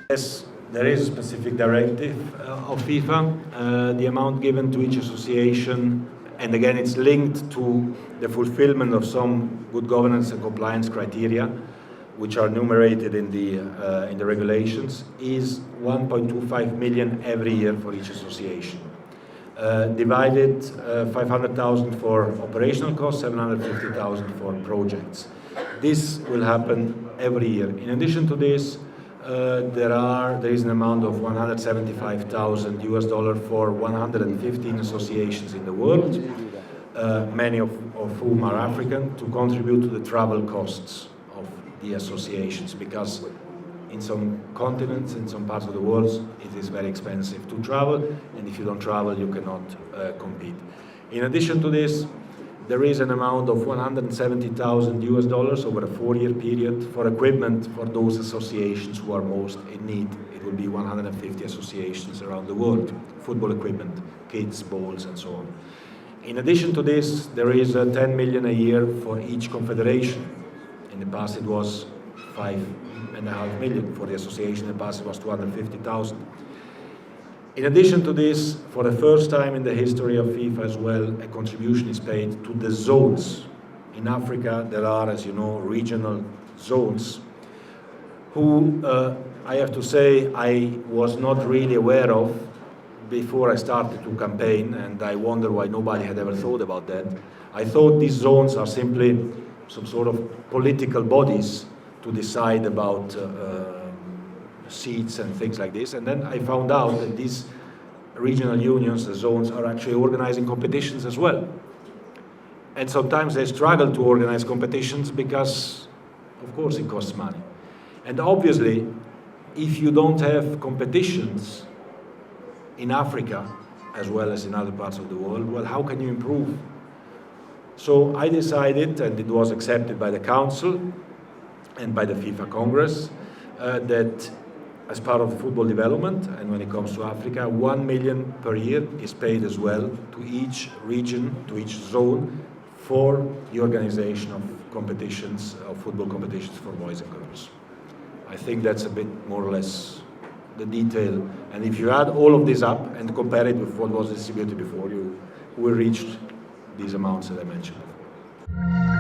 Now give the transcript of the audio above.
Yes, there is a specific directive of FIFA. The amount given to each association, and again it's linked to the fulfillment of some good governance and compliance criteria, which are enumerated in the regulations, is 1.25 million every year for each association. Divided 500,000 for operational costs, 750,000 for projects. This will happen every year. In addition to this, there is an amount of $175,000 for 115 associations in the world, many of whom are African, to contribute to the travel costs of the associations, because in some continents, in some parts of the world, it is very expensive to travel, and if you don't travel, you cannot compete. In addition to this, there is an amount of $170,000 over a 4-year period for equipment for those associations who are most in need. It will be 150 associations around the world, football equipment, kits, balls, and so on. In addition to this, there is 10 million a year for each confederation. In the past, it was 5.5 million for the association. In the past, it was 250,000. In addition to this, for the first time in the history of FIFA as well, a contribution is paid to the zones. In Africa, there are, as you know, regional zones who, I have to say, I was not really aware of before I started to campaign, and I wonder why nobody had ever thought about that. I thought these zones are simply some sort of political bodies to decide about seats and things like this, and then I found out that these regional unions, the zones, are actually organizing competitions as well. And sometimes they struggle to organize competitions because, of course, it costs money. And obviously, if you don't have competitions in Africa, as well as in other parts of the world, well, how can you improve? So I decided, and it was accepted by the Council and by the FIFA Congress, that as part of football development, and when it comes to Africa, 1 million per year is paid as well to each region, to each zone, for the organization of competitions, of football competitions for boys and girls. I think that's a bit more or less the detail. And if you add all of this up and compare it with what was distributed before, you will reach these amounts that I mentioned before.